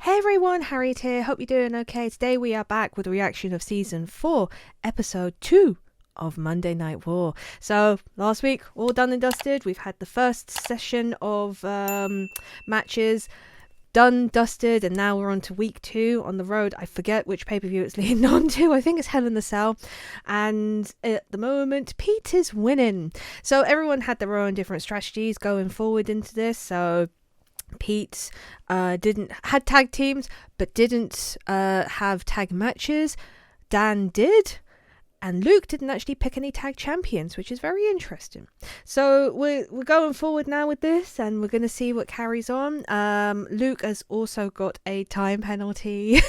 Hey everyone, Harriet here. Hope you're doing okay. Today we are back with a reaction of Season 4, Episode 2 of Monday Night Raw. So last week, all done and dusted. We've had the first session of matches done, dusted, and now we're on to week 2 on the road. I forget which pay-per-view it's leading on to. I think it's Hell in the Cell. And at the moment, Pete is winning. So everyone had their own different strategies going forward into this. So Pete had tag teams but didn't have tag matches. Dan did, and Luke didn't actually pick any tag champions, which is very interesting. So we're going forward now with this, and we're going to see what carries on. Luke has also got a time penalty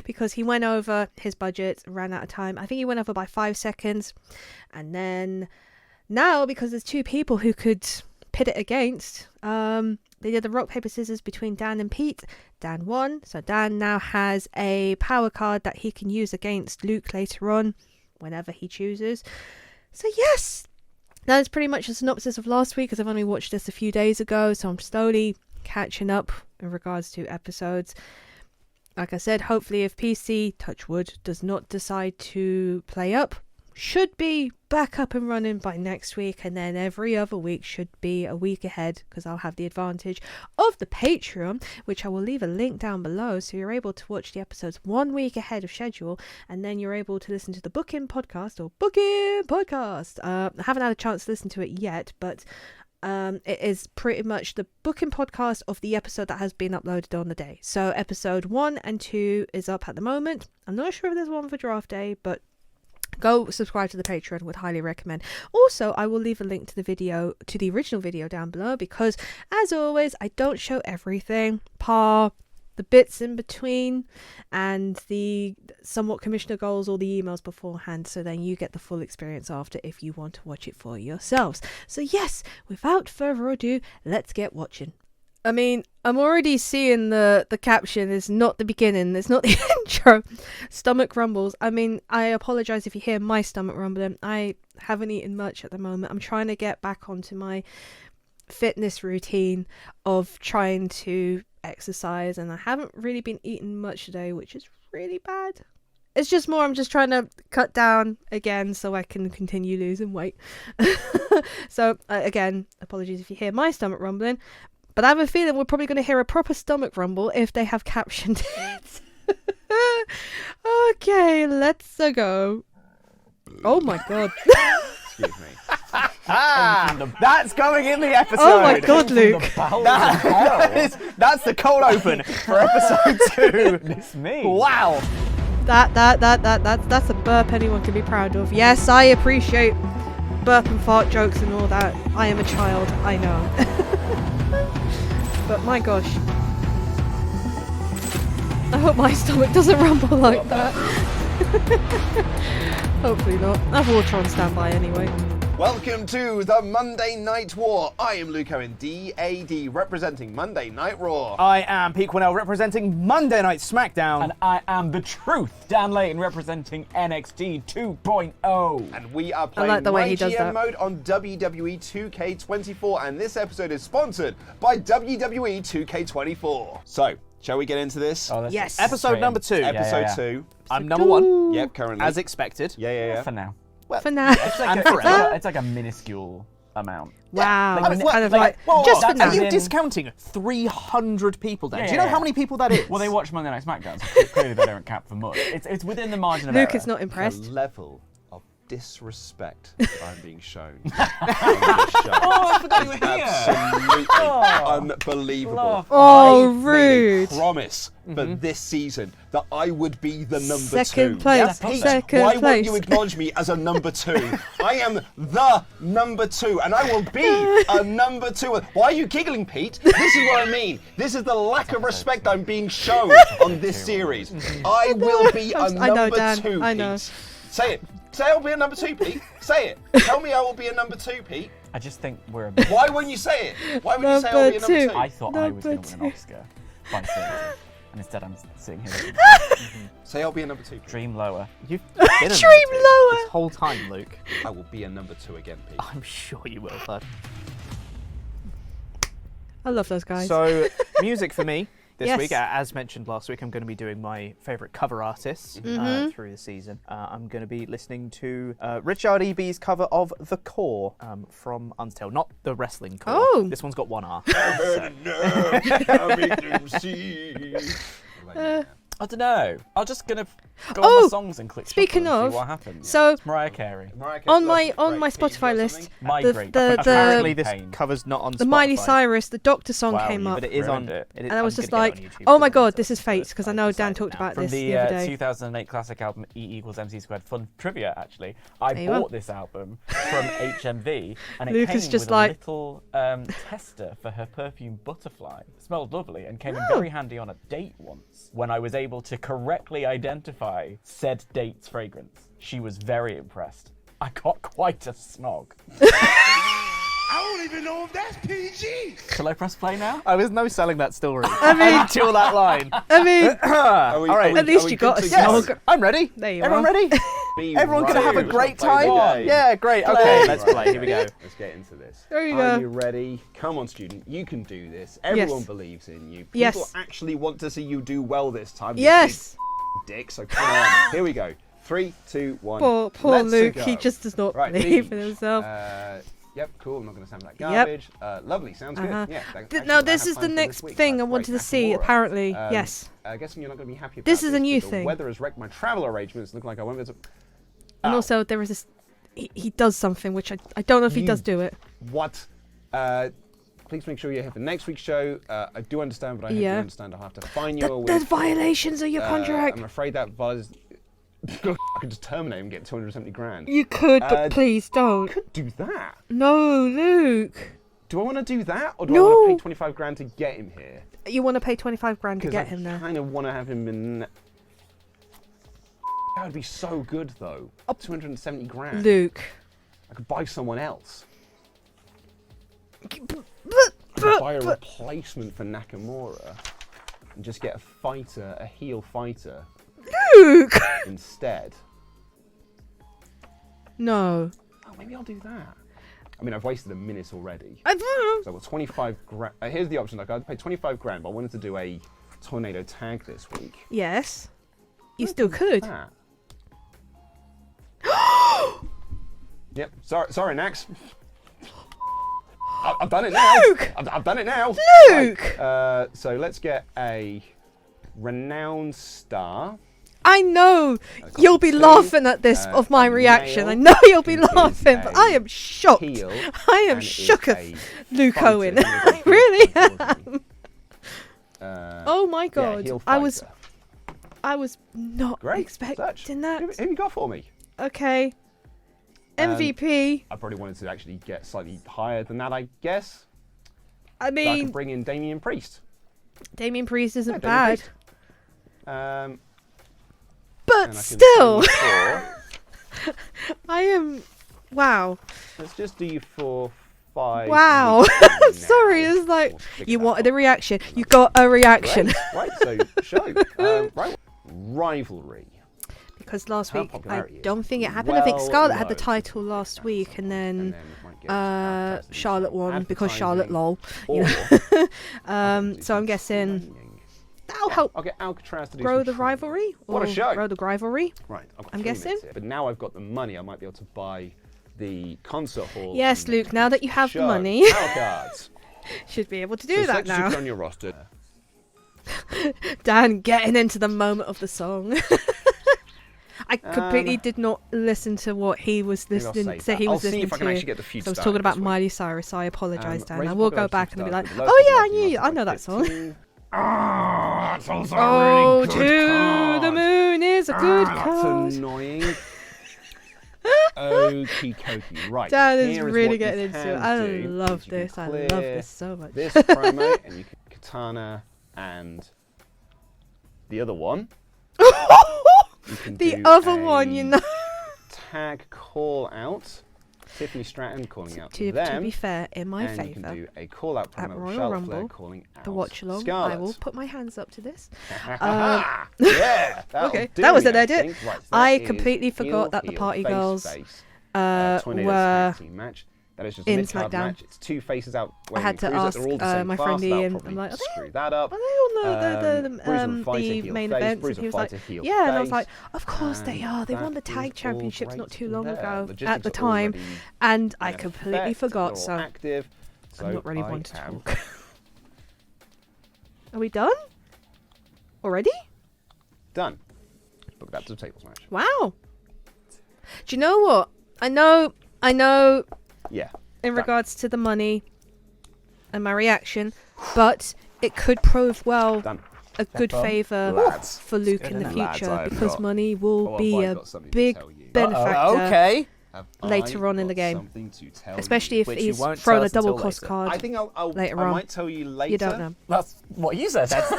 because he went over his budget, ran out of time. I think he went over by 5 seconds, and then now, because there's 2 people who could pit it against, they did the rock, paper, scissors between Dan and Pete. Dan won, so Dan now has a power card that he can use against Luke later on, whenever he chooses. So yes, that is pretty much a synopsis of last week, because I've only watched this a few days ago, so I'm slowly catching up in regards to episodes. Like I said, hopefully if PC, touch wood, does not decide to play up, should be back up and running by next week, and then every other week should be a week ahead, because I'll have the advantage of the Patreon, which I will leave a link down below, so you're able to watch the episodes 1 week ahead of schedule, and then you're able to listen to the Book-In podcast. I haven't had a chance to listen to it yet, but it is pretty much the Book-In podcast of the episode that has been uploaded on the day. So episode 1 and 2 is up at the moment. I'm not sure if there's one for draft day, but go subscribe to the Patreon, would highly recommend. Also, I will leave a link to the original video down below, because as always, I don't show everything. The bits in between, and the somewhat commissioner goals or the emails beforehand, so then you get the full experience after if you want to watch it for yourselves. So yes, without further ado, let's get watching. I mean, I'm already seeing the caption is not the beginning, it's not the intro. Stomach rumbles. I mean, I apologise if you hear my stomach rumbling. I haven't eaten much at the moment. I'm trying to get back onto my fitness routine of trying to exercise, and I haven't really been eating much today, which is really bad. It's just more, I'm just trying to cut down again so I can continue losing weight. So, again, apologies if you hear my stomach rumbling. But I have a feeling we're probably going to hear a proper stomach rumble if they have captioned it. Okay, let's go. Oh my god. Excuse me. That's going in the episode. Oh my god, Luke. That's the cold open for episode 2. It's me. Wow. That's a burp anyone can be proud of. Yes, I appreciate burp and fart jokes and all that. I am a child, I know. But my gosh, I hope my stomach doesn't rumble like that. Hopefully not. I have water on standby anyway. Welcome to the Monday Night War. I am Luke Owen, DAD, representing Monday Night Raw. I am Pete Quinnell, representing Monday Night SmackDown. And I am The Truth, Dan Layton, representing NXT 2.0. And we are playing like the way he does GM that. mode on WWE 2K24, and this episode is sponsored by WWE 2K24. So, shall we get into this? Oh, Yes. Episode number 2. Episode 2. I'm number 1, Yep, currently. as expected. Yeah. For now. For now. And forever. It's like a minuscule amount. Wow. Like, It's well, kind of like- like, well, just for that's now. Are you in- discounting 300 people then? Yeah, Do you know yeah, how yeah. many people that is? Well, they watch Monday Night SmackDown, so clearly they don't cap for much. It's within the margin of Luke error. is not The impressed. level of disrespect that I'm being shown. Oh, I forgot you were here. Absolutely Oh. unbelievable. Love. Oh, I made rude. a promise for this season that I would be the number Second 2. place, Pete, second why won't place. you acknowledge me as a number 2? I am the number 2, and I will be a number 2. Why are you giggling, Pete? This is what I mean. This is the lack of respect I'm being shown on this series. I will be a I know, number Dan. 2, I know. Pete. Say it. Say I'll be a number 2, Pete. Say it. Tell me I will be a number 2, Pete. I just think we're a bit... Why won't you say it? Why would you say I'll be a Number number 2? two. I thought I was Number going to win an Oscar by saying it. And instead I'm sitting here. Say I'll be a number 2. Dream lower. You've been a number Dream 2 lower. this whole time, Luke. I will be a number 2 again, Pete. I'm sure you will, bud. I love those guys. So, music for me this Yes. week, as mentioned last week, I'm going to be doing my favourite cover artists Mm-hmm. through the season. I'm going to be listening to Richard E.B.'s cover of The Core from Undertale, not the wrestling core. Oh. This one's got one R. I don't know. I'm just gonna go Oh, on the songs and click speaking shuffle and of, see what happens. so It's Mariah Carey. on my Spotify list, Migrate. the Apparently, this Pain. cover's not on the Spotify. Miley Cyrus, the Doctor song Wow, came you up, But it is on. Ruined it. and I was I'm just gonna like, get it on YouTube oh my because god, it's this is fate, because I know Dan decided talked now. about From this the the other day. 2008 classic album E=MC². Fun trivia, actually. I There you are. bought this album from HMV, and it Luke came is just with like- a little tester for her perfume Butterfly. It smelled lovely and came in Oh. very handy on a date once when I was able to correctly identify said date's fragrance. She was very impressed. I got quite a snog. I don't even know if that's PG. Shall I press play now? I was no selling that story. I mean, Until that line. I mean, All right. At least you got a Yes, snog. I'm ready. There you Everyone are. ready? Everyone gonna have a great time? Yeah, great. Okay, let's play. Here we go. Let's get into this. There you Are go. you ready? Come on, student. You can do this. Everyone Yes. believes in you. People Yes. actually want to see you do well this time. you yes. big dick. So come on. Here we go. 3, 2, 1. Poor Let's Luke, go. he just does not Right, believe in Beach. himself. Yep, cool. I'm not going to sound like Yep. garbage. Lovely. Sounds Uh-huh. good. Yeah. Now this is the next thing I wanted to see. Apparently, yes. I guess you're not going to be happy about This is a new but thing. The weather has wrecked my travel arrangements. Look like I won't be able to. And Ow. also there is this. He does something which I don't know if he does do it. What? Please make sure you're here for next week's show. I do understand, but I hope you Yeah. understand I'll have to fine you a week. There's violations of your contract. I'm afraid that violates. I could just terminate him and get 270 grand. You could, but please don't. Could do that. No, Luke. Do I want to do that, or do No. I want to pay 25 grand to get him here? You want to pay 25 grand to Because get I him there. kind of want to have him in. That would be so good, though. 270 grand. Luke. I could buy someone else. But, I could buy a replacement for Nakamura and just get a fighter, a heel fighter, Luke. instead. No. Oh, maybe I'll do that. I mean, I've wasted a minute already. I don't know. So I've got 25 grand. Here's the option. Like, I'd pay 25 grand, but I wanted to do a tornado tag this week. Yes. You still could. That. Yep. Sorry, Nax. I've done it now. Luke! I've done it now. Luke! Right, so let's get a renowned star. I know you'll be two, laughing at this of my a reaction. male I know you'll be who is laughing, but I am shocked. Heel, I am and is shook at a Luke fighter Owen. who is I a really heel am. fighter. Oh my Yeah, god. heel I was fighter. not Great. expecting Search. that. Who you got for me? Okay. MVP. I probably wanted to actually get slightly higher than that, I guess. I So I mean, could bring in Damian Priest. Damien Priest isn't Yeah, bad. Damian Priest. But And I can still, do you I am. Wow. let's just do you for 5. Wow. weeks I'm now. sorry. It's like We'll figure you that wanted a out. reaction. You got a reaction. Right, so show. Right, rivalry. Because last Her week, I popularity is don't think it happened. I think well Scarlett had the low. title last week, and And then then we might get advertising, Charlotte won because Charlotte lol. Or, So I'm guessing that'll help I'll get Alcatraz to do grow some the training. rivalry. What a or show. Grow the rivalry. Right, I've got I'm 3 minutes guessing. here. But now I've got the money, I might be able to buy the concert hall. Yes, and Luke. Now that you have the show. money, Power cards. should be able to So do that select the troops now. on your roster. Dan getting into the moment of the song. I completely did not listen to what he was Maybe I'll listening. save So that. he I'll was see listening if I can to. actually get the feud So I was started talking about this week. Miley Cyrus. So I apologise, Dan. Raise I will go popularity back and be like, starts with oh yeah, I local knew, I know that roster song. 15. That's also Oh, a to really good card. the moon is a good That's card. annoying. Okie dokie. Right. Dan is here really what you getting into can it. I do love is you can this. I love clear this so much. This promo, and you can Katana and the other one. You can The do other one, you a know. Tag call out. Tiffany Stratton calling out To them. be fair, in my and you can favour, do a call out at promo Royal of Charlotte Rumble, Flair calling out the watch along, I Scarlett. will put my hands up to this. Yeah. that'll Okay, do that was me, an I edit. think. Right, so I that is completely forgot heel, that the heel, Party face, Girls face. were Tornado tag team match. That is just In a mid-card SmackDown. match. It's two faces out. I had to Cruiser. ask They're all the same my class, friend so that'll Ian. probably I'm like, screw that up. Are they all Bruiser fighter, the heel main face, events? Bruiser And he was like, fighter, heel yeah, and I was face, like, of course they and are. They won the that is tag all championships not great too long there. ago at Logistics the are time, already and I in completely effect, forgot. they're all So active, I'm not really I one to am talk. Are we done? Already? done. Book that to the tables match. Wow. Do you know what? I know. Yeah. In Done. regards to the money and my reaction, but it could prove well Done. a good on. favour Lads. for Luke good, in the isn't it? Lads, future I've because got- money will Oh, be I've a got something to big tell you. benefactor Okay. Have later I on in the got game. something to tell Especially you? if Which you he's won't thrown tell a us until double cost later. card. I think later I on. might tell you later. You don't know. That's what you said. That's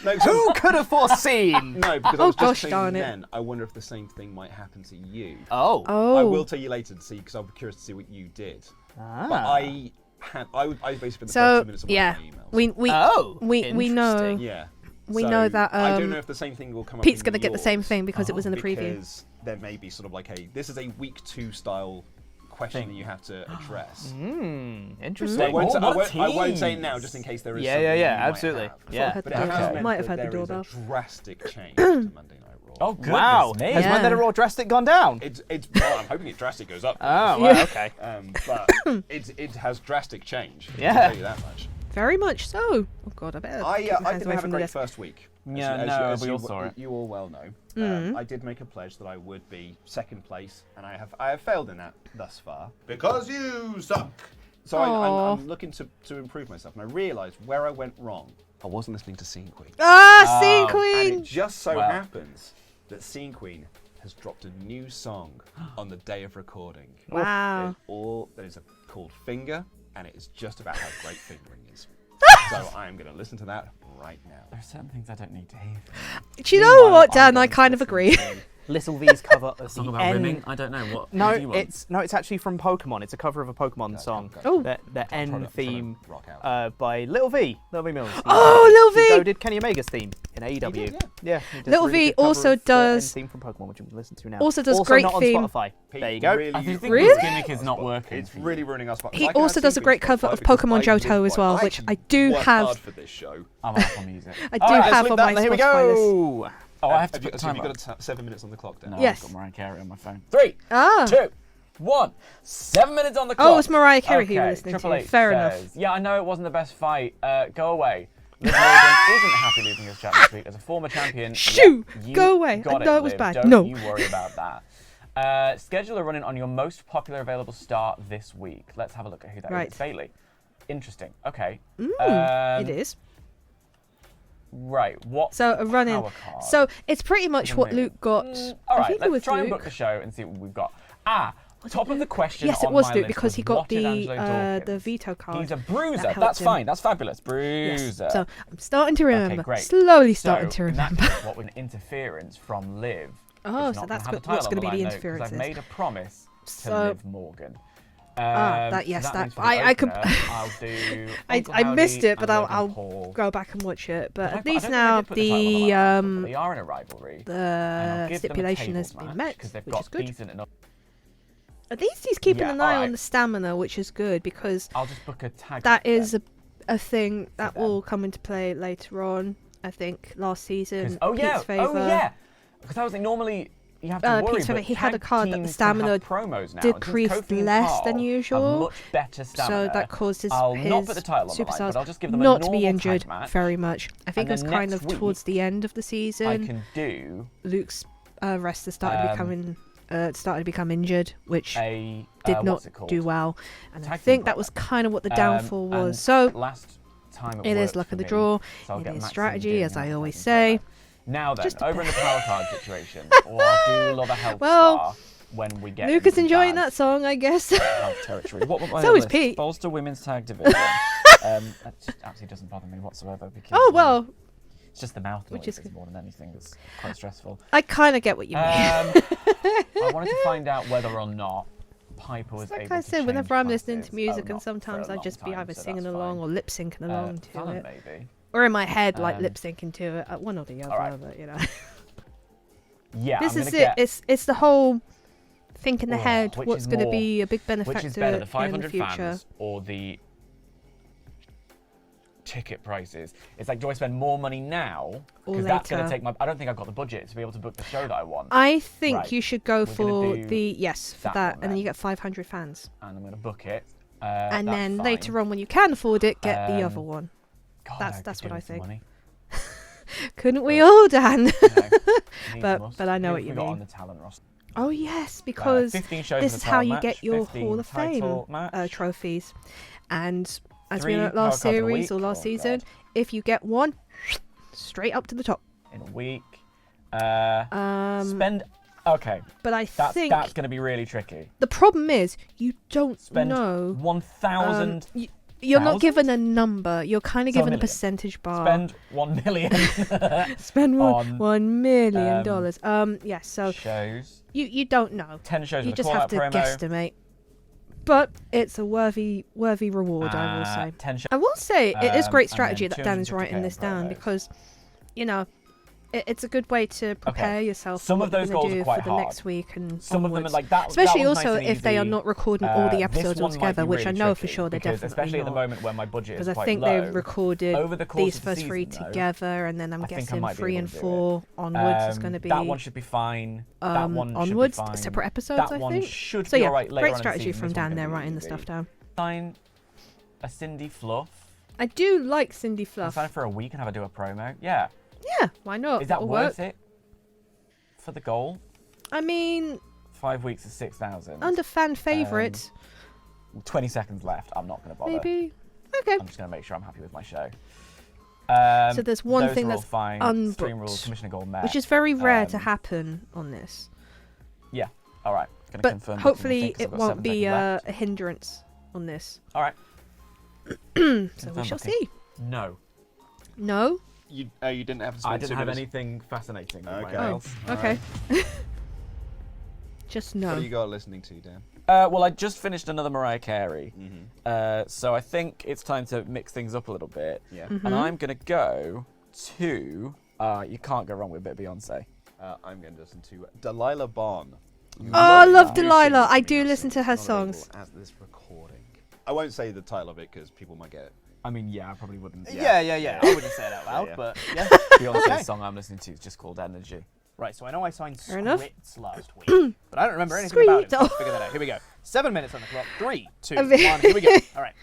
No, 'cause who could have foreseen? No, because I Oh, was gosh just saying darn it. then, I wonder if the same thing might happen to you. Oh. I will Oh. tell you later to see, because I'll be curious to see what you did. Ah. But I basically spent the first So 2 minutes of yeah, my emails. we know Interesting. Yeah. we So, know that I don't know if the same thing will come up. Pete's in gonna get the same yours, thing because it was in the preview. Because there may be sort of like this is a week 2 style question Thing. that you have to address. Interesting. So I won't, Oh, what a I won't say tease. now, just in case there is. Yeah, something yeah, you yeah, might absolutely. have. Yeah. Had But the it doorbell. has meant Might have that had the there is a doorbell. drastic change to Monday Night Raw. Oh, goodness Wow. me. Has Yeah. Monday Night Raw drastic gone down? Well, I'm hoping it drastic goes up. Oh, well, okay. But it has drastic change. I Yeah. can tell you that much. Very much so. Oh god, I better. keep my I hands didn't away have a from the great desk. first week. Yeah, no, we all saw it. You all well know. Mm-hmm. I did make a pledge that I would be second place, and I have failed in that thus far. Because you suck. So Aw. I'm looking to improve myself, and I realised where I went wrong. I wasn't listening to Scene Queen. Ah, Scene Oh, And it Queen. just so Well. happens that Scene Queen has dropped a new song on the day of recording. Wow. That is called Finger, and it is just about how great fingering is. So I am going to listen to that right now. There are certain things I don't need to hear. Do you know Meanwhile, what, I'm Dan? going I to kind of listen agree. to Little V's cover of Song the about N. rimming? I don't know. What No, do you want? it's actually from Pokemon. It's a cover of a Pokemon song. Oh. The N trying to theme rock out. by Little V. Little V Mills. Oh, Lil V! He did Kenny Omega's theme in AEW. He did, Yeah. he does a Lil really V good cover also of the N does- theme from Pokemon, which you can listen to now. also does great not theme- on Spotify. Pete, There you go. really, I think Really? this gimmick is not working. It's for you. really ruining us. He also does a great cover of Pokemon Johto as well, which I do have. Hard for this show. I'm off on music. I do All right, have Leave on that- my Here we Spotify list. go. Oh, I have to Have you, put the so have time you on. got 7 minutes on the clock then? No, Yes. I've got Mariah Carey on my phone. 3, Ah. 2, 1. 7 minutes on the clock. Oh, it's Mariah Carey who you're Okay, listening Triple to. H Fair enough. says, yeah, I know it wasn't the best fight. Go away. Liv Morgan isn't happy losing his chat this week as a former champion. Shoo! You Go away. Got I know it was Liv. bad. Don't No. you worry about that. Schedule a run-in on your most popular available star this week. Let's have a look at who that is. Right. It's Bailey. Interesting. Okay. It is. Right. What? So a run-in. power card? So it's pretty much what Amazing. Luke got. All I right, think it was let's try and Luke. book the show and see what we've got. Top of the question. Yes, it on was my Luke list because he got what is Angelo the Dawkins? veto card. He's a bruiser. helped That's him. fine. That's fabulous. Yes. Bruiser. So I'm starting to remember. Okay, great. Slowly starting So, to in that remember. case, what was an interference from Liv? Oh, It's so not that's gonna have good. What's title going to on be the line, though, 'cause interference? I've made a promise to So- Liv Morgan. that- So yes, that- means for the I could- opener, I'll do. Uncle I missed Howdy it, but and I'll Logan Paul. go back and watch it. But I at don't least think I now did put the title on the line, but they the are in a rivalry. and I'll the give them a stipulation has tables been match, met, 'cause they've which got is good. decent enough. At least he's keeping Yeah, an eye on alright. the stamina, which is good because I'll just book a tag. that match is a thing that them. will come into play later on. I think last season. Oh yeah, Pete's favour, oh yeah. Because I was like, normally you have to worry, Pete's favour, but he had a tag card that the teams can have stamina promos now. And since decreased Kofi and less Carl than have usual, much better stamina. so that caused his, I'll his not put the title on the line, superstars but I'll just give them a not to be normal injured tag match. very much. I think it was then kind next of towards the end of the I season. can do Luke's wrestler started to become injured, which a did what's not it called? do well. And I Tag team think that promo. was kind of what the downfall and was. So last time it is worked luck for of the me, draw. so I'll It get is Maxine strategy, doing as that I tag always team say. promo. Now then, Just a over in the bit. power card situation, or I do love a health Well, star when we get Luke is into enjoying bad that song, I guess. health territory. What was my So is list? Pete. Bolster women's tag division. That just absolutely doesn't bother me whatsoever because Oh well, it's just the mouth Which noises is good. more than anything that's quite stressful. I kind of get what you mean. I wanted to find out whether or not Piper was Like able I to said, whenever change I'm listening classes. to music, Oh, and not sometimes for a I long just be time, either so singing that's along fine. or lip syncing along to Fallon, it, maybe. or in my head like Um, lip syncing to it, one or the other. alright. But you know, Yeah, this I'm is gonna it. get It's the whole thinking Oh, ahead, which what's is going to more- be a big Which is benefactor better, the in 500 the future? fans or the ticket prices? It's like, do I spend more money now? Or Because that's going to later. take my. I don't think I've got the budget to be able to book the show that I want. I think Right. you should go We're for gonna do the yes for that that, one and then you then. get 500 fans, And I'm going to book it. and that's then fine. later on when you can afford it, get the other Um, one. God, that's- could that's do what I with some think. money. Couldn't we all, Dan? Needs But- must. but I know Who what have you we got mean. on the talent roster? Oh yes, because 15 shows this in is the how title you match, get your 15 Hall of Fame title match. trophies. And as we 3 know last power cards in a series or week. last Oh, season, God. if you get one, straight up to the top. In a week. Um, Spend. Okay, but I that's think going to be really tricky. the problem is you don't Spend know. 1,000. You're not thousands? given a number. You're kind of So a given a million. percentage bar. Spend 1 million Spend on, $1 million. Yeah. So shows. you don't know. 10 shows You with a just have call-out to promo. guesstimate. But it's a worthy reward, I will say. 10 shows. I will say it is Um, great and strategy then that Dan is 250K writing this on down promos. because, you know, it's a good way to prepare yourself Some for of what those you're gonna goals are do quite for the hard. next week and Some of them are onwards. like that. Especially that was also nice and if they are easy. not recording all the This episodes one all might together, be which I really know for tricky sure they're because definitely especially at the not. moment when my budget is Because I quite think low, they've recorded over the course these of the first three season, though, together, and then I'm I think I guessing might be 3 able and to do 4 onwards is going to be that one should be fine. That one onwards, should be fine. separate episodes, That I one think. should So be yeah, alright later great on in the strategy season. from This one's Dan there gonna be writing the easy. stuff down. Sign a Cindy Fluff. I do like Cindy Can I Fluff. sign for a week and have her do a promo? Yeah. Yeah, why not? Is that That'll worth work. it for the goal? I mean, 5 weeks is 6,000. under fan favourite, 20 seconds left. I'm not going to bother. maybe. Okay. I'm just going to make sure I'm happy with my show. So there's one those thing are all that's fine. unbooked, Stream rules, Commissioner Gold met. Which is very rare to Um, happen on this. Yeah. All right. Gonna But confirm hopefully booking, I think, 'cause it I've got won't 7 be seconds left. a hindrance on this. All right. So we Confirm shall booking. see. No. No? You didn't have to spend I 2 didn't have minutes. anything fascinating. with my Okay. mails. Okay. Just no. What do you got listening to, Dan? Well, I just finished another Mariah Carey. Mm-hmm. So I think it's time to mix things up a little bit. Yeah. Mm-hmm. And I'm going to go to... you can't go wrong with a bit of Beyonce. I'm going to listen to Delilah Bond. Oh, I love New Delilah. single I from do Beyonce. listen to her It's not available songs. As this recording. I won't say the title of it because people might get it. I mean, yeah, I probably wouldn't. Yeah. I wouldn't say it out loud, Yeah. but yeah. Beyonce's Okay. song I'm listening to is just called Energy. Right, so I know I signed Fair enough. scripts last week, but I don't remember anything about it. So Sweet. let's figure that out. Here we go. 7 minutes on the clock. 3, 2, A 1. bit- Here we go. All right.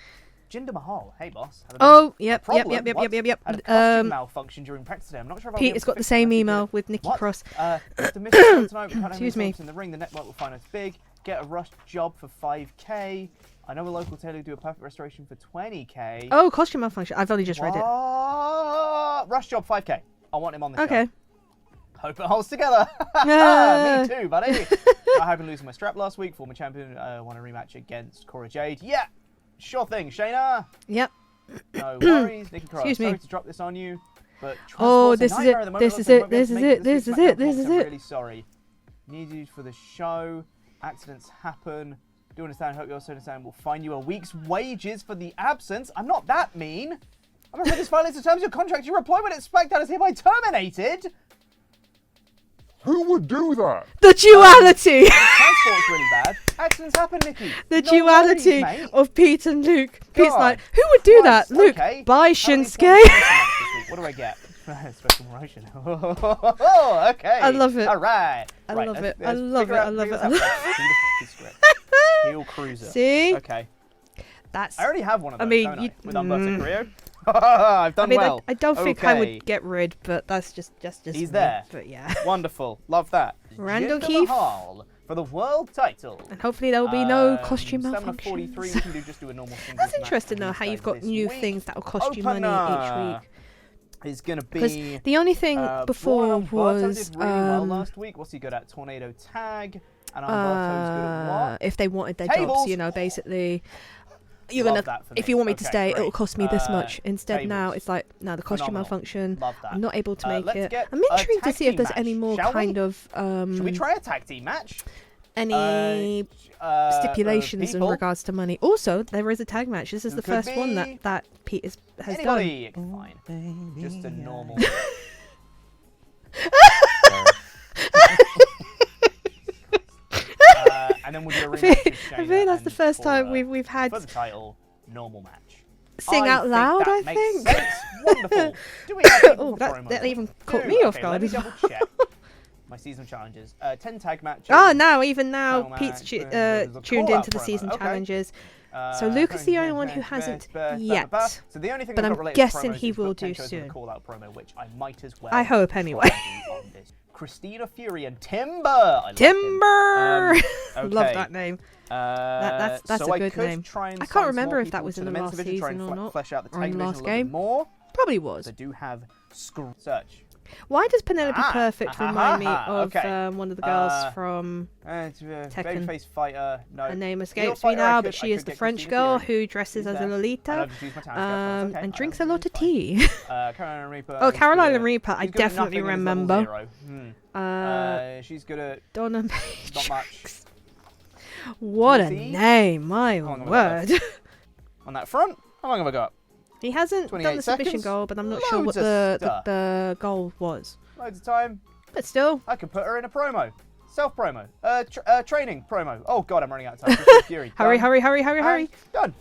Jinder Mahal. Hey, boss. Had a bit Oh, of yep. problem. Had What? a costume Um, malfunction during practice today. I'm not sure if I'll be Pete able has to got the fix same it. I email think with Nikki What? Cross. Mr. Mystical tonight, we can't have Excuse any me. songs in the ring. The network will find us big. Get a rush job for 5k. I know a local tailor who do a perfect restoration for 20k. Oh, costume malfunction. I've only just read it. What? Rush job 5k. I want him on the show. Okay. Hope it holds together. Yeah. Me too, buddy. I have been losing my strap last week. Former champion won a rematch against Cora Jade. Yeah, sure thing, Shayna. Yep. No worries, Nikki Cross. Excuse me. Sorry to drop this on you, but Oh, transport's a this is nightmare it. at the moment. This is Also, it. won't be able This to is make it. this This is week's it. This SmackDown is talks. I'm it. really sorry. Need you for the show. Accidents happen. Do understand. Hope you also understand. We'll fine you a week's wages for the absence. I'm not that mean. I'm afraid this violates the terms of your contract. Your employment at SmackDown is hereby terminated. Who would do that? The duality. Transport's really bad. Accidents happen, Nikki. The No duality worries, mate. of Pete and Luke. Pete's God. like, who would do that? Christ, Luke, okay. bye How many Shinsuke. points this week? What do I get? Special promotion. Oh, okay. I love it. All right. I Right, love let's- it. I let's love figure it. out- I love figure it. this out first. Heel script. Heel cruiser. See? Okay. That's. I already have one of I those, mean, don't you- I? With Humberto Carrillo. I've done I mean, well. I don't think I Okay. would get rid, but that's just He's me. there. But yeah. Wonderful. Love that. Randall Jinder Keith. Mahal for the world title. And hopefully there will be no costume Stamina malfunction. 43, we can just do a normal singles That's match interesting for though, these how you've guys got this new week. things that will cost you money each Opener week. is going to Because be the only thing before Braun Humberto was did really well last week. What's he good at? Tornado tag. And Humberto's good at what? if they wanted their jobs, Tables. you know, basically. You're Love gonna, that for if me. you want me to Okay, stay, great. it'll cost me this much. Instead, now tables. it's like, no, the costume Phenomenal. malfunction. Love that. I'm not able to make let's it. get I'm a intrigued to tag see if team there's match, any more shall we? kind of Should we try a tag team match? any stipulations in people? regards to money. Also, there is a tag match. This is Who the could first one be that Pete has Anybody? done. Fine. Just a normal. that's the and first for, time we've had for the title, normal match. sing out think loud. that I makes think. sense. Wonderful. Do we have people Oh, for that promos? even We caught do. me off Okay, guard Let me as well. double check my season challenges. 10 tag matches. Oh, even now, Title Pete's match, there's a tuned call-out into the promo. season Okay. challenges. So Luke is the only one who hasn't yet. So the only thing But I've I'm got related guessing to promos he is will book do 10 shows with a soon. call-out promo, which I might as well. I hope try anyway. and do on this. Christina Fury and Timber. I love him. Timber! Okay. Love that name. That's so a good I could name. Try and I can't sign some remember more if that people was to in the men's last division, try and season or not, flesh out the or tag in the division last a little bit game. more. Probably was. I do have search. Why does Penelope Ah, Perfect remind me of okay. one of the girls from Tekken. Babyface fighter. No. her name Heel escapes me fighter, now, I but could- she I is could the get French Christina girl Fury. who dresses She's as a there. And Lolita I've just used my talent, that's okay. and I drinks a don't lot of think tea. Carolina Reaper. Oh, is Carolina good at- Reaper, I she's good at definitely nothing and is remember. level 0. She's good at Donna not Matrix. much. What a Easy. name, my How long have I got word. On that front, how long have I got? He hasn't 28 done the submission seconds? goal, but I'm not sure what Loads of the stuff. goal was. Loads of time. But still, I could put her in a promo. Self-promo. Training promo. Oh god, I'm running out of time. Christina Fury. hurry, Done. hurry, hurry, hurry, hurry. And done.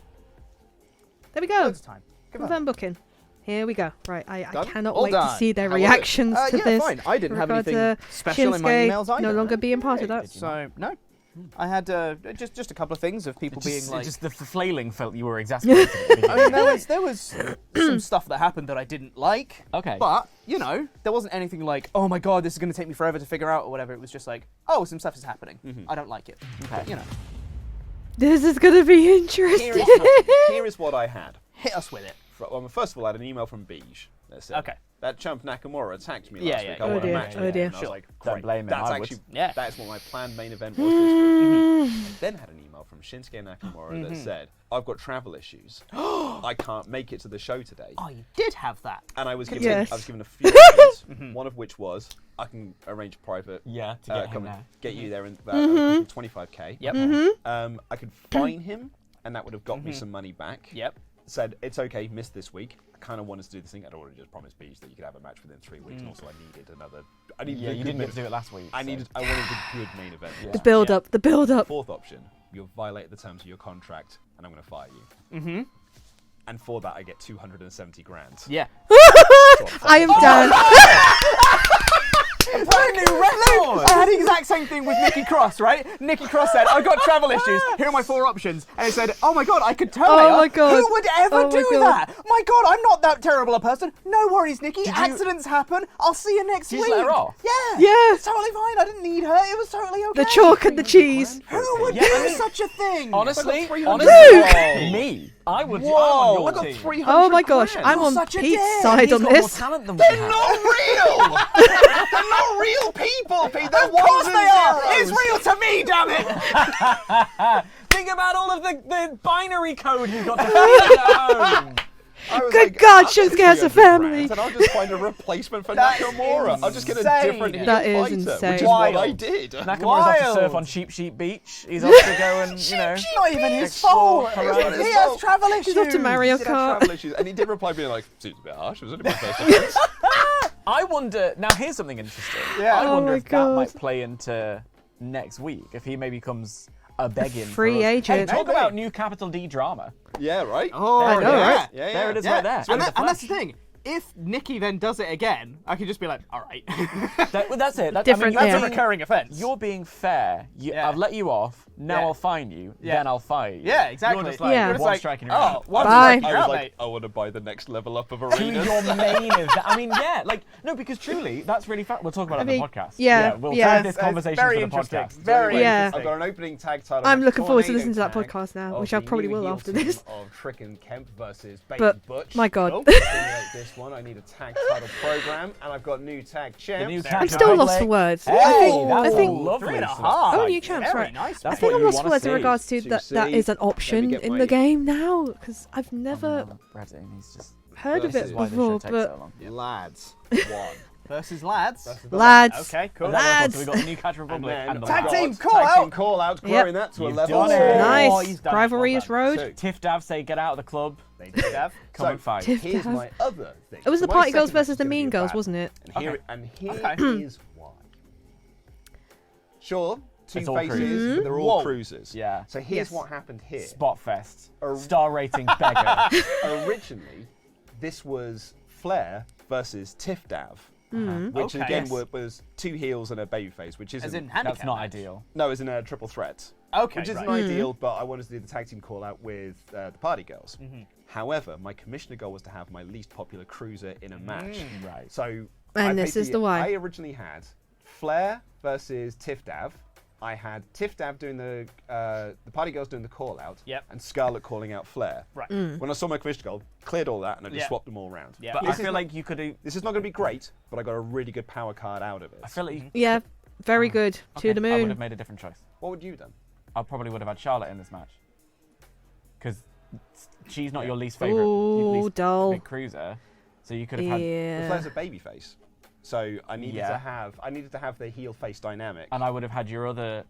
There we go. Loads of time. Come on. Confirm booking. Here we go. Right, I Done? cannot All wait to done. see their How was it? reactions to Yeah, this. fine. I didn't have Regard anything to special in my Shinsuke emails either. no longer being part of that. So no, I had just a couple of things of people being like. Just the flailing felt you were exasperated. I mean, there was some stuff that happened that I didn't like. Okay. But you know, there wasn't anything like, oh my god, this is going to take me forever to figure out or whatever. It was just like, oh, some stuff is happening. I don't like it. Okay. But, you know, This is gonna be interesting. Here is what I had. hit us with it. Well, first of all, I had an email from Beige that said, Okay. that chump Nakamura attacked me Yeah, last yeah, week. yeah. I Oh want a dear, match oh with him." dear. And I was like, Don't great. blame him, That's I would. actually Yeah. that's what my planned main event was this week. Then had an email from Shinsuke Nakamura that said, I've got travel issues. I can't make it to the show today. Oh, you did have that. And I was given Yes. I was given a few options, one of which was I can arrange private Yeah, to get him come there. and get you there in Mm-hmm. 25k. Yep. I could fine him, and that would have got me some money back. Yep. Said it's okay, missed this week. I kind of wanted to do this thing. I'd already just promised Beige that you could have a match within 3 weeks, and also I needed another. I needed Yeah, a you good didn't main get to do it last week. I so- needed. I wanted a good main event. The build up, the build up. Fourth option, you've violated the terms of your contract, and I'm going to fire you. And for that, I get 270 grand. Yeah. I am done. Brand new record! I had the exact same thing with Nikki Cross, right? Nikki Cross said, I've got travel issues. Here are my 4 options. And it said, oh my god, I could terminate Oh her. my God. Who would ever Oh my do God. that? My god, I'm not that terrible a person. No worries, Nikki. you- Accidents happen. I'll see you next Did week. you let her off? Yeah. Yeah. It's totally fine. I didn't need her. It was totally okay. The chalk and the cheese. Who would Yeah, do I mean, such a thing? Honestly, 300. honestly, me. I would. I'm on your I got team. 300. Oh my gosh, grand. I'm on such a Pete's dick. side He's on got more this. talent than we They're have. not real. They're not real people, Pete. They're Of course ones and they are. zeros. It's real to me, damn it. Think about all of the binary code he's got to feed at home. I was Good like, God, I'll get Shinsuke has a 300 family. grand, and I'll just find a replacement for That's Nakamura. I'll just get a insane. different heel That is fighter, insane. which is what I Wild. did. Nakamura's off to surf Wild. on Sheep Sheep Beach. He's off to go and, you know. It's not even his explore fault. horizons. He has travel issues. He's off to Mario He did have Kart. travel issues, and he did reply being like, seems a bit harsh. It was only my first offense. I wonder. Now, here's something interesting. Yeah. I Oh wonder my if that God. might play into next week. If he maybe becomes a begging free for us. agent. Hey, talk Maybe. about new capital D drama. Yeah, right? Oh, I know, yeah. right? Yeah, There it is Yeah. right there. And, in the and that's the flesh. thing. If Nikki then does it again, I could just be like, all right. That's it. Different you're name. That's a being- recurring offense. You're being fair. Yeah. I've let you off. Now Yeah. I'll fine you. Yeah. Then I'll fire you. Yeah, exactly. You're just like Yeah. It's one like, strike and oh, you're out. one Bye. strike, I you're was out, like, mate. I want to buy the next level up of To arenas. your main event. I mean, yeah, like no, because truly, that's really fun. We'll talk about it I on mean, the podcast. yeah, we'll yeah. save this It's conversation very for the interesting. podcast. Very Yeah. I've got an opening tag title. I'm match, looking forward to tornado listening to that tag podcast now, of which I the probably new will heel after team this. Of Trick and Kemp versus Baby But, Butch. my God. To stimulate this one, I need a tag title program, and I've got new tag champs. new I'm tag still Right lost leg. for words. Hey, I think, that's I think, lovely. 3.5. Oh, new champs, Very right. nice. That's I think what I'm you lost for wanna words in see. regards to To that see. is an Let me option get in my- the game now, because I've never Redding, he's just heard of This it is why this before, show takes but so long. Lads, one. Versus lads. lads, Okay, cool. Is that right? Lads. So we got the new Catch Republic then and the Tag we've lads. team, got call tag out. team call out, Yep. growing that to a You've level done it. 2. Oh, nice. he's done it. Rivalry Well is done. road. Two. Tiff Dav say get out of the club. They did have. Come and fight. Tiff Here's Dav. my other thing. It was the My Party Girls second versus is the gonna be Mean a Girls, bad wasn't it? And here, Okay. and here Okay. is why. Sure, two It's all faces, cruisers. but they're all Whoa. cruisers. Yeah. So here's Yes. what happened here. Spotfest. Star rating beggar. Originally, this was Flair versus Tiff Dav, which Okay. again Yes. was two heels and a babyface, which isn't. As in handicap. That's not match. ideal. No, as in a triple threat. Okay, Which isn't right. ideal, but I wanted to do the tag team call out with the Party Girls. However, my commissioner goal was to have my least popular cruiser in a match. Right. So, And this is the one. I originally had Flair versus Tiff Dav. I had Tiff Dav doing the Party Girls doing the call out, Yep. and Scarlett calling out Flair. Right. When I saw my commissioner goal, cleared all that, and I just Yeah. swapped them all around. Yeah. But I This is feel not- like you could have. This is not going to be great, but I got a really good power card out of it. I feel like you, Yeah, very good. okay, To the I would moon. have made a different choice. What would you have done? I probably would have had Charlotte in this match. Because she's not your least favorite, Ooh, least dull. big cruiser. So you could have had. Well, Yeah. Flair's a babyface, so I needed Yeah. to have the heel face dynamic. And I would have had your other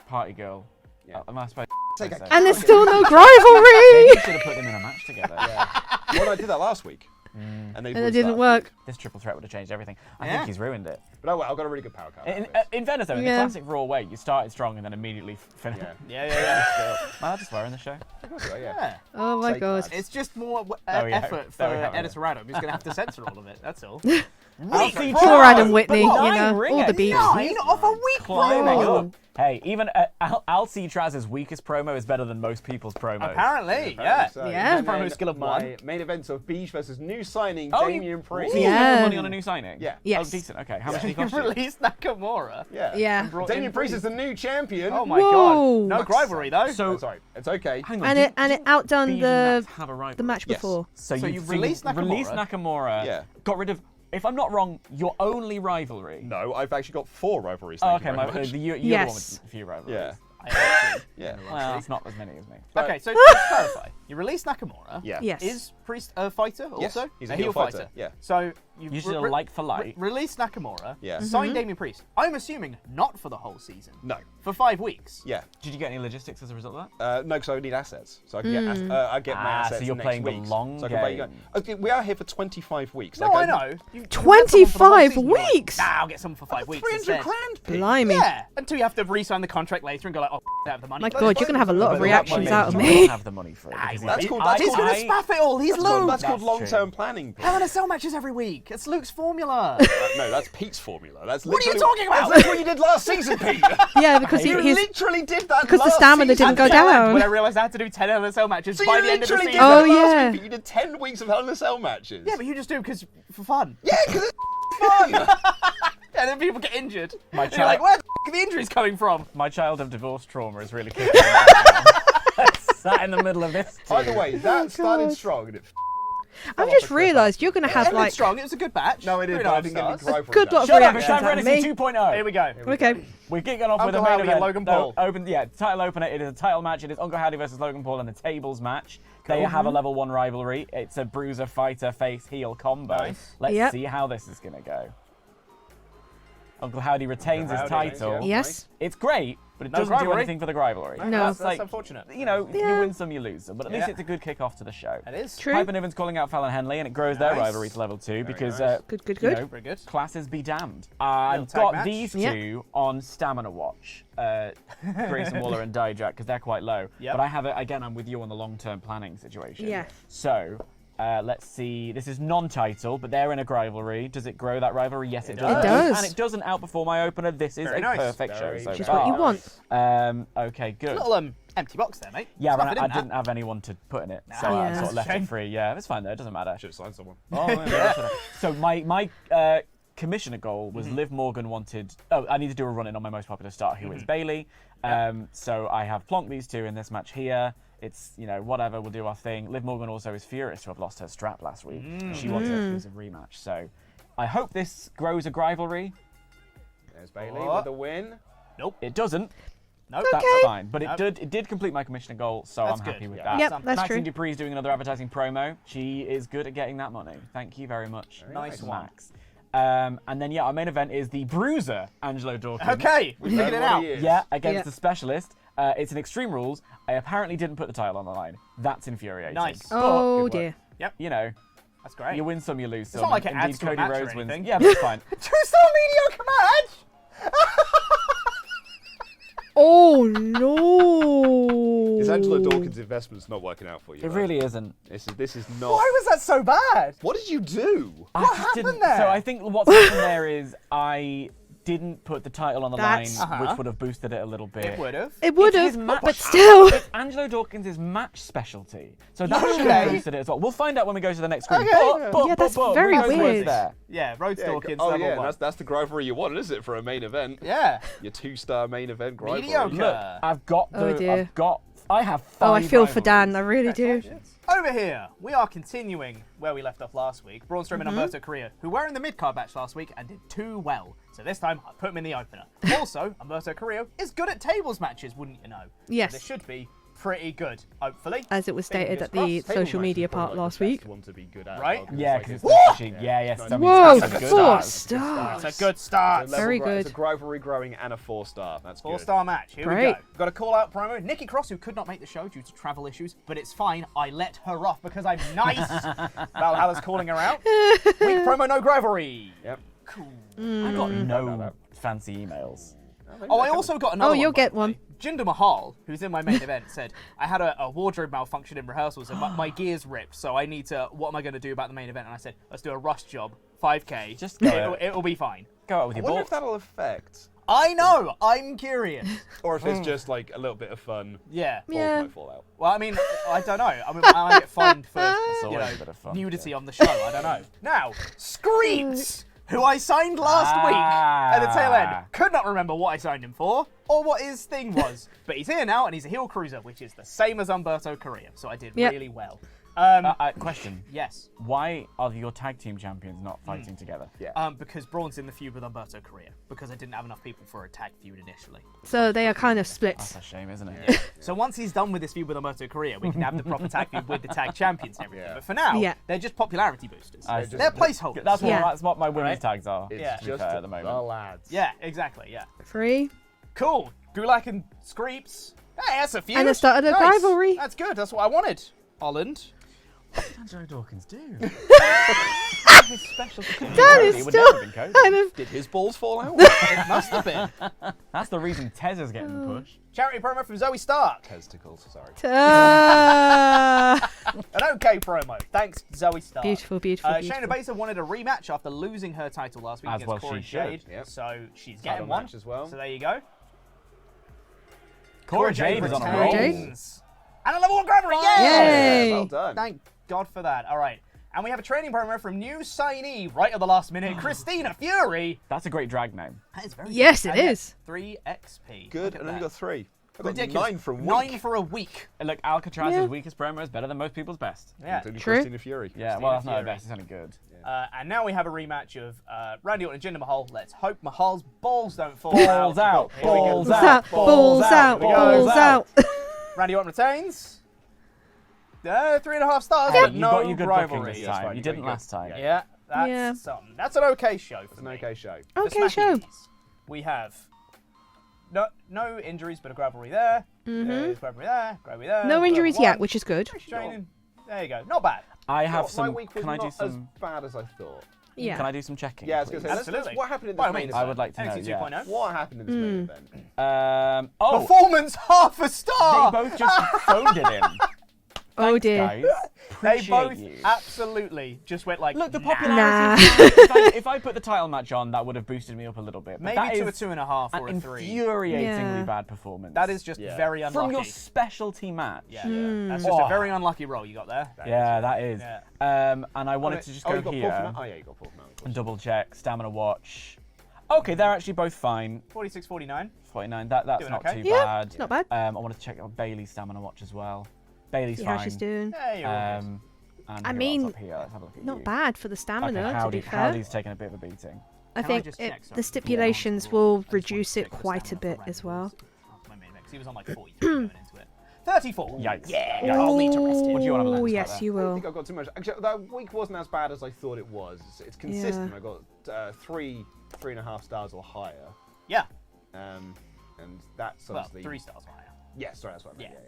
party girl. Yeah. Am I supposed Take to a say? And there's still no Maybe rivalry. you should have put them in a match together. Well, I did that last week, and they And it didn't work. This triple threat would have changed everything. I Yeah. think he's ruined it. But oh well, I've got a really good power card. out of it. In fairness, though, in the Yeah. classic Raw way, you started strong and then immediately finished. Yeah. Yeah. Am I just swearing the show? Yeah. Yeah. Oh my Say god. class. It's just more There we go. effort for There we go. Editor Adam, who's going to have to censor all of it. That's all. Alfie Poor Adam Whitney, But you nine know, all ringers. the beats. 9 off a week, Climbing bro. up. Hey, even Alcee Traz's weakest promo is better than most people's promos. Apparently, yeah. So, Yeah. and then Promo skill of my one. main event of Beige versus new signing Oh, Damian Priest. You Yeah. spent money on a new signing? Yeah. Yes. Oh, decent. Okay. How much did he You cost you? released Nakamura. Yeah. Yeah. Brought Damian in Priest is the new champion. Oh my Whoa. god. No Fuck's rivalry though. So- That's all right. It's okay. Hang on. And it outdone Beige and the Nax have a rivalry? match Yes. before. So So you you've released released Nakamura. Nakamura. Yeah. Got rid of. If I'm not wrong, your only rivalry. No, I've actually got 4 rivalries. Oh, thank you okay. very much. You're the one Yes. with a few rivalries. Yeah. Yeah. Well, that's not as many as me. Okay, so to clarify, you released Nakamura. Yeah. Yes. Is Priest a fighter Yes, also? he's a heel fighter, yeah. So you Usually a like for like. released Nakamura. Yeah. Signed Damian Priest. I'm assuming not for the whole season. No. For 5 weeks. Yeah. Did you get any logistics as a result of that? No, because I would need assets. So I can get, I get my Ah, so assets you're next playing the week. long so I can buy you game. guys- Okay, we are here for 25 weeks. No, I know. You had someone for the whole 25 season, you're like, weeks? Nah, I'll get someone for 5 weeks 300 instead. grand, Pete. Blimey. Yeah, until you have to re-sign the contract later and go like, oh, I have the money. My for god, this. you're gonna have a lot of But reactions maybe out of You me. don't have the money for it. Nah, because he won't. That's called- He's that's gonna called- spaff it all. He's That's called, Luke. that's called That's long-term true. planning, Pete. Hell in a Cell matches every week. It's Luke's formula. No, that's Pete's formula. That's What are you literally- talking about? That's what you did last season, Pete. Yeah, because You he's literally did that because the last stamina season. didn't go Challenge, down. When I realised I had to do 10 Hell in a Cell matches So by you the end of the literally season. did that Oh, last yeah. week, Pete. You did 10 weeks of Hell in a Cell matches. Yeah, but you just do because for fun. Yeah, because it's fun. And then people get injured. My And you're like, where the are the injuries coming from? My child of divorce trauma is really kicking in right now. Sat in the middle of this. By the way, that started God. strong and it I've just realised you're gonna have Ended like strong. It was a good batch. No, it is, Three but I and a didn't get half any stars. rivalry. good lot of Shut up, it's reactions time for out of NXT me. 2.0. Here we go. Okay. We're kicking off with Uncle the main Howdy and event. Logan No, Paul. title opener. It is a title match. It is Uncle Howdy versus Logan Paul in the tables match. They have a level 1 rivalry. It's a bruiser, fighter, face, heel combo. Nice. Let's Yep. see how this is going to go. Uncle Howdy retains Uncle his Howdy, title. yeah. Yes. It's great, but it No doesn't do rivalry. anything for the rivalry. No. That's like, unfortunate. you know, Yeah. you win some, you lose some. But at least Yeah. it's a good kick-off to the show. It is. True. Piper Niven's calling out Fallon Henley, and it grows their Nice. rivalry to level 2 because nice. Good, good, you good. know, Very good. classes be damned. I've tag got match. these Yep. two on Stamina Watch, Grayson Waller and Dijak, because they're quite low. Yep. But I have it again. I'm with you on the long-term planning situation. Yeah. So let's see. This is non-title, but they're in a rivalry. Does it grow that rivalry? Yes, it does. It does. And it doesn't outperform my opener. This is Very a nice. perfect Very show so nice. Just far. what you want. Okay, good. Little empty box there, mate. Yeah, Stuff but it in I that. didn't have anyone to put in it, so Yeah. I sort That's of a left shame. it free. Yeah, it's fine though. It doesn't matter. Should have signed someone. Oh, yeah, should've. So my commissioner goal was Liv Morgan wanted. Oh, I need to do a run in on my most popular star, who is Bailey. So I have plonked these two in this match here. It's, you know, whatever, we'll do our thing. Liv Morgan also is furious to have lost her strap last week. She wants her to lose a rematch. So I hope this grows a rivalry. There's Bailey What? with the win. It doesn't. Nope. That's okay. fine. But Nope. it did complete my commissioner goal, so That's I'm good. happy with Yeah. that. Yep, Something. that's Maxine true. Dupree's doing another advertising promo. She is good at getting that money. Thank you very much. Nice one. Max. And then, yeah, our main event is the Bruiser, Angelo Dawkins. Okay, we figured it What out. he is. Yeah, against Yeah. the Specialist. It's an Extreme Rules. I apparently didn't put the title on the line. That's infuriating. Nice. But, Oh dear. you know, That's great. you win some, you lose some. not like it Indeed, adds to a Cody match or Rhodes wins. anything. Yeah, that's fine. 2-star mediocre match. Oh no! Is Angelo Dawkins' investments not working out for you? It right? really isn't. This is not. Why was that so bad? What did you do? What happened there? So I think what's happened there is I didn't put the title on the That's- line, which would have boosted it a little bit. It would have. It would It's his have, match- but still. It's Angelo Dawkins' match specialty. So that should Okay. have boosted it as well. We'll find out when we go to the next group. Okay. Yeah, that's very who knows what's weird. there? Yeah, Rhodes Dawkins, oh level yeah, one. that's the Grovery you want, isn't it, for a main event? Yeah. Your 2-star main event Grovery. Mediocre. Look, I've got Oh, the. dear. I have 5 Oh, I feel for rivalries. Dan. I really do. Over here, we are continuing where we left off last week. Braun Strowman and Mm-hmm. Humberto Carrillo, who were in the mid-card match last week and did too well. So this time, I put him in the opener. Also, Humberto Carrillo is good at tables matches, wouldn't you know? Yes. So this should be pretty good, hopefully. As it was stated Fingers at the crossed. social media part last week. One to be good at, Right? as well, 'cause Yeah, it's because like it's the sheet. Yeah, yes. that means Whoa, that's a good 4 start. stars. It's a good start. a level Very gra- It's good. a Grovery growing and a 4-star. That's good. 4-star match. Here we Great. go. Got a call-out promo. Nikki Cross, who could not make the show due to travel issues, but it's fine. I let her off because I'm nice. Valhalla's calling her out. Week promo, no Grovery. Yep. Cool. I got about no that. fancy emails. Oh, I also got another Oh, you'll one, by get the way. one. Jinder Mahal, who's in my main event, said, I had a wardrobe malfunction in rehearsals and my gear's ripped, so I need to, what am I going to do about the main event? And I said, let's do a rush job, 5K. Just go it'll, out. it'll be fine. Go out with I your wonder ball. if that'll affect, I know, I'm curious. or if it's just like a little bit of fun. Yeah. Balls Yeah. might fall out. Well, I mean, I don't know. I mean, I might get fined for you always know, a bit of fun. nudity on the show. I don't know. Now, Screams, who I signed last week at the tail end. Could not remember what I signed him for or what his thing was. But he's here now and he's a heel cruiser, which is the same as Humberto Carrillo. So I did Yep. really well. Question. Yes. Why are your tag team champions not fighting together? Yeah. Because Braun's in the feud with Humberto Carrillo. Because I didn't have enough people for a tag feud initially. So they are kind of split. That's a shame, isn't it? So once he's done with this feud with Humberto Carrillo, we can have the proper tag feud with the tag champions and everything. Yeah. But for now, Yeah. they're just popularity boosters. I They're placeholders. That's what, Yeah. that's what my women's Right. tags are. It's Yeah. to be just fair, at the moment. the lads. Yeah, exactly, yeah. 3. Cool. Gulak and Screeps. Hey, that's a feud. And the start of the Nice. rivalry. That's good. That's what I wanted. Holland. What did Angelo Dawkins do? His specialty. That is It would still never have been Cody. kind of. Did his balls fall out? It must have been. That's the reason Tez is getting the push. Charity promo from Zoe Stark. Testicles, sorry. An okay promo. Thanks, Zoe Stark. Beautiful, beautiful, Shayna beautiful. Baszler wanted a rematch after losing her title last week As against well Corey she should, Jade. yep. So she's Title getting one. match as well. So there you go. Cora Jade is on a roll. retains. And a level 1 grabber. Yay! Yay! Well done. Thank God for that. All right. And we have a training promo from new signee right at the last minute, Christina Fury. That's a great drag name. That is very Yes, good. it And is. 3 XP. Good, Look at and then you that. got 3. I got Ridiculous. 9 from Nine week. for a week. And look, Alcatraz's Yeah. weakest promo is better than most people's best. Yeah. Including True. Christina Fury. Yeah, well, that's not the Fury. best. It's only good. And now we have a rematch of Randy Orton and Jinder Mahal. Let's hope Mahal's balls don't fall Balls out, Here we go. balls Balls out, out, balls out, Here we go. balls out. Randy Orton retains. 3.5 stars, Hey, but you no got your good booking rivalry. this That's time. fine, You you didn't got your last time. good- Yeah, that's Yeah. something. That's an okay show for It's an me. okay show. The Okay, show. Smackies. We have no injuries, but a rivalry there. There's rivalry there, rivalry there. No injuries yet, one. which is good. Training. There you go. Not bad. I have My some. week was Can I do not some? as bad as I thought. Yeah. Can I do some checking? Yeah, I was going to say, please? let's- Absolutely. what happened in By this all main means. event? I would like to know. NXT Yeah. 2.0. What happened in this main event? Oh, Performance half a star. they both just phoned it in. Oh Thanks, dear. guys. They Appreciate both you. absolutely just went like. Look, the nah. popularity. If I put the title match on, that would have boosted me up a little bit. But Maybe that to a is 2.5 or an a 3. infuriatingly Yeah. bad performance. That is just Yeah. very unlucky. from your specialty match. Yeah, that's just a very unlucky roll you got there. Yeah, that is. Yeah. And I wanted to just oh, go you got here Paul from, oh, yeah, you got Paul from and double check stamina watch. Okay, they're actually both fine. 46.49. 49. That's Doing not okay. too Yeah, bad. not bad. I wanted to check out Bailey's stamina watch as well. Bailey's See fine. how she's doing. Yeah, you're all good. And I who else mean, up here? Let's have a look at Not you. bad for the stamina, Okay, to be fair. Howdy's taking a bit of a beating. I Can I think just check, sorry? the stipulations will I just reduce wanted it to check the quite a stamina bit for as Randy well. Orton. My main event, 'cause he was on like 43 going into it. 34. Yikes. Yeah, Yikes. I'll need to rest What him. do you want to Oh, learn? yes, you I don't will. think I got too much. Actually, that week wasn't as bad as I thought it was. It's consistent. Yeah. I got 3.5 stars or higher. Yeah. And that's Well, obviously 3 stars higher. Yeah, sorry, that's what I meant. Yeah.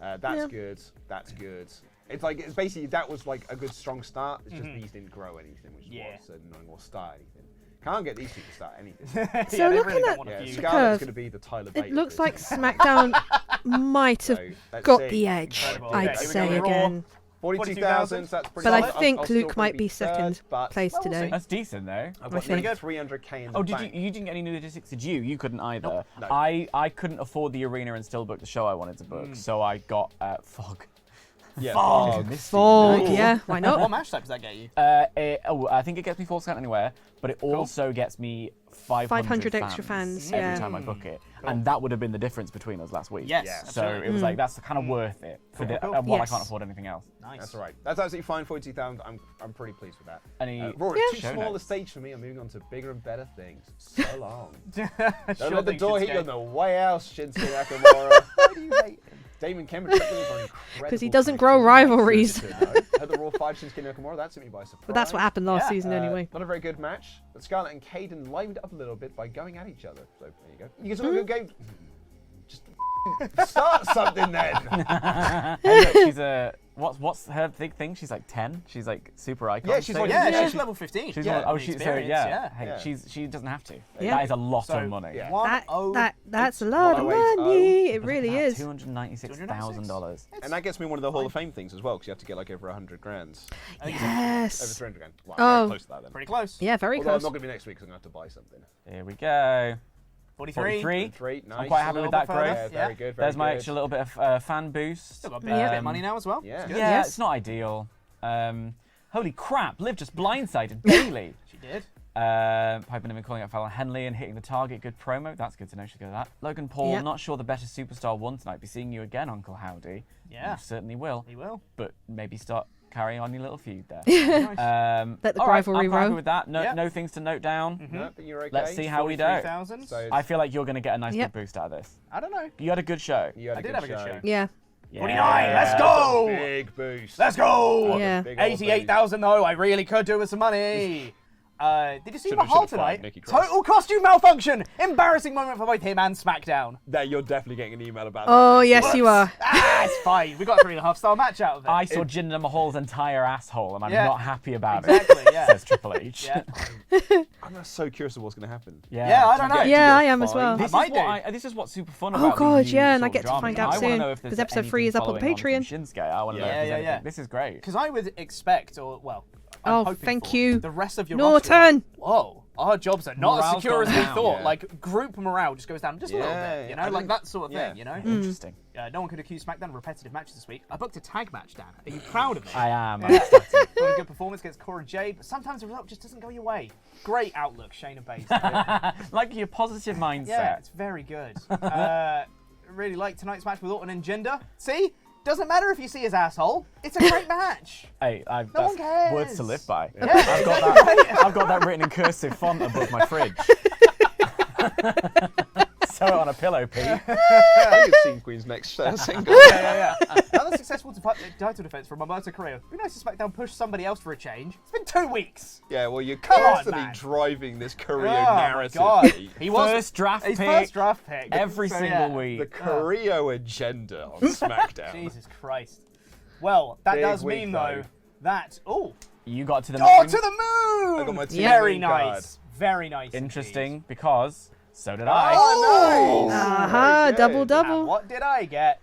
Yeah. That's Yeah. good. That's good. It's like it's basically that was like a good strong start. It's just these didn't grow anything, which is Yeah. what's annoying or start anything. Can't get these two to start anything. So yeah, they looking really don't at want a Yeah, feud. Scarlet- Scarlett's curve. going to be the Tyler Bate. It of looks this. like SmackDown might have So, let's got see. the edge, Incredible. I'd Okay, here we say go. Raw. again. 42,000. That's pretty But I solid. think I'll still Luke probably might be second but place Well, we'll today. see. That's decent though. I've I got think. 300k in the Oh, bank. you didn't get any new logistics? Did you? You couldn't either. No. I couldn't afford the arena and still book the show I wanted to book, so I got Fog. Yeah, Fog. Fog, yeah, why What not? match type does that get you? I think it gets me 4% anywhere, but it also gets me 500 extra fans, every yeah. time I book it, and that would have been the difference between us last week. Yes, Yeah. So absolutely. it was like that's kind of worth it for Cool, the, cool. while Yes. I can't afford anything else. Nice. That's all right. That's absolutely fine. 42,000. I'm pretty pleased with that. Any Raw, Yeah. too show small a notes? stage for me. I'm moving on to bigger and better things. So long. Sure Don't let the thing, door hit you Shinsuke. on the way out, Shinsuke Nakamura. Why do you hate him? Damon Kemp is incredible. 'Cause he doesn't grow rivalries. Had the Raw 5 Shinsuke Nakamura. That took me by surprise. But that's what happened last Yeah. season anyway. Not a very good match. But Scarlett and Caden livened it up a little bit by going at each other. So there you go. You can sort of Hmm? go game. Just start something then. Hey, look, she's a what's her big thing? She's like 10. She's like super icon. Yeah, she's So like- Yeah, Yeah. she's level 15. She's Yeah. one, oh, she's so Experience, yeah. Hey, Yeah. she doesn't have to. Yeah. That is a lot So, of money. yeah. That's a lot of 108. money. It really is. $296,000. And that gets me one of the Hall of Fame things as well, because you have to get like over 100 grand. I think it's Over Yes. 300 grand. Well, Oh. very close to that then. pretty close. Yeah, very Although I'm close. not going to be next week because I'm going to have to buy something. Here we go. 43. 43. 3, nice. I'm quite happy with that little bit growth. further. Yeah, very Yeah. good. Very There's my good. extra little bit of fan boost. Still got a bit of Yeah. money now as well. Yeah. It's good. Yeah, Yes. it's not ideal. Holy crap! Liv just blindsided Bailey. She did. Piper Niven calling out Fallon Henley and hitting the target. Good promo. That's good to know. She's good at that. Logan Paul, Yeah. not sure the better superstar won tonight. Be seeing you again, Uncle Howdy. Yeah. You certainly will. He will. But maybe start carrying on your little feud there. Nice. Let the all right, rivalry I'm happy row. with that. No, Yeah. no things to note down. No, but you're okay. Let's see how we do. 43,000. So I feel like you're going to get a nice Yep. big boost out of this. I don't know. You had a good show. you had I a did good have a good show. Yeah. 49, let's go! Big boost. Let's go! Yeah. Big old boost. 88,000 though, I really could do with some money. Did you see Should've- Mahal should've fired tonight? Nikki Cross. Total costume malfunction! Embarrassing moment for both him and SmackDown. That you're definitely getting an email about Oh, that. yes, you are. It's fine. We got a 3.5-star match out of it. I saw Jinder Mahal's entire asshole, and I'm Yeah. not happy about Exactly, it. yeah. Says Triple H. Yeah. I'm so curious of what's going to happen. Yeah, I don't know. Yeah, I am as well. This might is, what do. this is what's super fun Oh, about God, these yeah, new and I sort get of to dramas. find out I wanna soon, know if there's 'cause episode anything 3 is up on following from Patreon. Shinsuke. I want to know Yeah, if there's yeah, anything. yeah. This is great. Because I would expect, or, well, I'm Oh, hoping thank for you. the rest of your Norton! roster. Whoa, our jobs are not as Morale's secure as gone we down. thought. Yeah. Like, group morale just goes down just a little Yeah, bit, you I know? Like think- that sort of yeah. thing, you know? Interesting. No one could accuse SmackDown of repetitive matches this week. I booked a tag match, Dan. Are you proud of me? I am. Yeah. Got a good performance against Cora Jade, but sometimes the result just doesn't go your way. Great outlook, Shayna Baszler. Like your positive mindset. Yeah, it's very good. Really like tonight's match with Orton and Jinder. See? Doesn't matter if you see his asshole. It's a great match. Hey, No that's one cares. words to live by. Yeah, I've got that. I've got that written in cursive font above my fridge. Sew it on a pillow, Pete. I could see Queen's next single. yeah. Another successful title defense from Humberto Carrillo. Be nice to SmackDown push somebody else for a change. It's been 2 weeks. Yeah, well, you're Come on, constantly man. driving this Carrillo Oh my narrative. God. Pete. He was First draft his pick first draft pick every So, single yeah. week. The Carrillo agenda on SmackDown. Jesus Christ. Well, that Big does week, mean though. though that You got to the oh moon. to the moon. I got my team Very moon card. nice. Very nice. Interesting because so did I. Oh, nice. Aha, Very double good. double. And what did I get?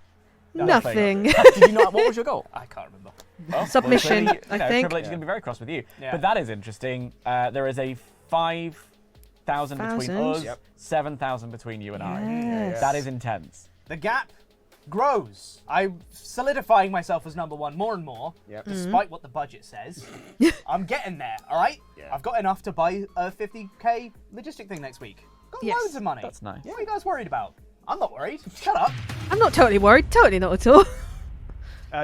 Nothing. Did you not? What was your goal? I can't remember. Well, Submission, clearly, I no, think. Triple H is going to be very cross with you. Yeah. But that is interesting. There is a 5,000 between Thousand? us, Yep. 7,000 between you and I. Yes. That is intense. The gap grows. I'm solidifying myself as number one more and more, Yep. despite what the budget says. I'm getting there, all right? Yeah. I've got enough to buy a 50k logistic thing next week. Got Yes. loads of money. That's nice. What are you guys worried about? I'm not worried. Shut up. I'm not totally worried. Totally not at all.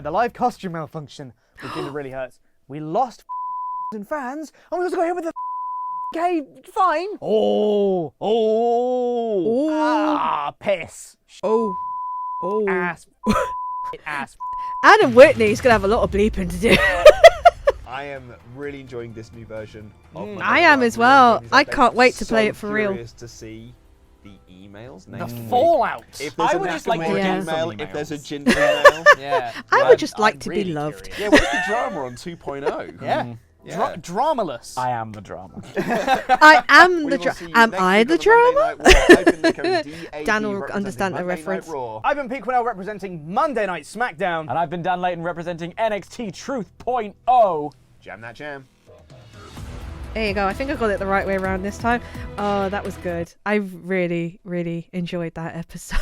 The live costume malfunction with Jinder really hurts. We lost in fans, and we also got hit with a K fine. Oh, piss, Oh. Oh. ass, ass. Adam Whitney's going to have a lot of bleeping to do. I am really enjoying this new version of my I game. am I'm as really well. enjoying these I updates. can't wait to So play it for real. Curious to see the emails. The next week. fallout. If there's I a would just like to Nakamura get some email, if there's a emails. Jinder email. Yeah. I would just like to be really loved. curious. Yeah, what's the drama on 2.0? Yeah. Yeah. Dramaless. I am the drama. I am We the will drama. see you Am next I week the on Monday drama? Night Raw. I've been Nico, DAD, Dan will representing understand the Monday Night reference. Raw. I've been Pete Quinnell representing Monday Night SmackDown. And I've been Dan Layton representing NXT Truth Point Oh. Jam that jam. There you go. I think I got it the right way around this time. Oh, that was good. I really, really enjoyed that episode.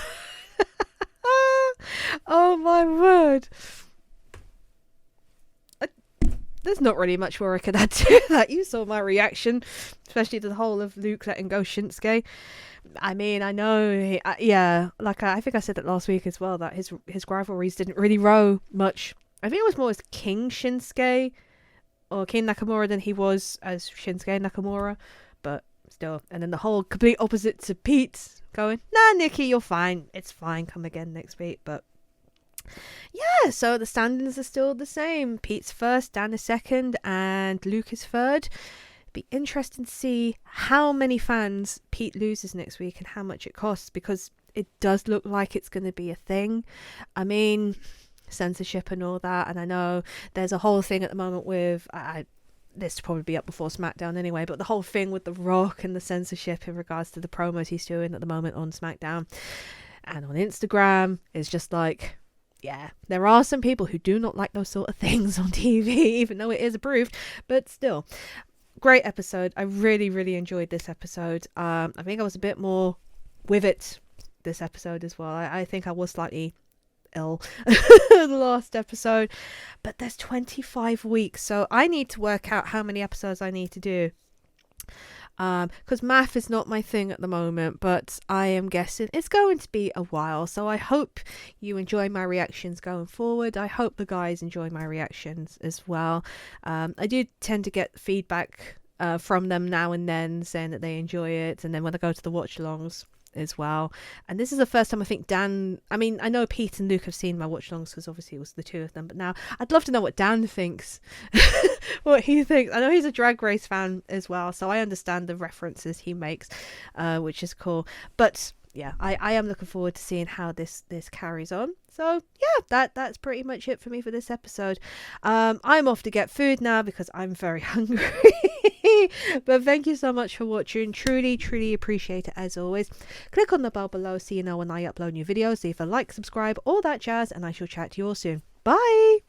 Oh my word. There's not really much more I could add to that. You saw my reaction, especially to the whole of Luke letting go Shinsuke. I mean, I know, I think I said that last week as well, that his rivalries didn't really row much. I think it was more as King Shinsuke or King Nakamura than he was as Shinsuke Nakamura, but still. And then the whole complete opposite to Pete going, nah, Nikki, you're fine. It's fine. Come again next week. But yeah, so the standings are still the same. Pete's first, Dan is second, and Luke is third. Be interesting to see how many fans Pete loses next week and how much it costs, because it does look like it's going to be a thing. I mean, censorship and all that, and I know there's a whole thing at the moment with this will probably be up before SmackDown anyway, but the whole thing with The Rock and the censorship in regards to the promos he's doing at the moment on SmackDown and on Instagram is just like, yeah, there are some people who do not like those sort of things on TV, even though it is approved, but still. Great episode. I really, really enjoyed this episode. I think I was a bit more with it this episode as well. I think I was slightly ill the last episode, but there's 25 weeks, so I need to work out how many episodes I need to do. Because math is not my thing at the moment, but I am guessing it's going to be a while, so I hope you enjoy my reactions going forward. I hope the guys enjoy my reactions as well. I do tend to get feedback from them now and then saying that they enjoy it, and then when I go to the watch-alongs as well. And this is the first time I think Dan, I mean, I know Pete and Luke have seen my watch-alongs because obviously it was the two of them, but now I'd love to know what Dan thinks. What he thinks. I know he's a Drag Race fan as well, so I understand the references he makes, which is cool. But yeah, I am looking forward to seeing how this carries on. So yeah, that's pretty much it for me for this episode. I'm off to get food now because I'm very hungry. But thank you so much for watching. Truly, truly appreciate it as always. Click on the bell below so you know when I upload new videos. Leave a like, subscribe, all that jazz, and I shall chat to you all soon. Bye!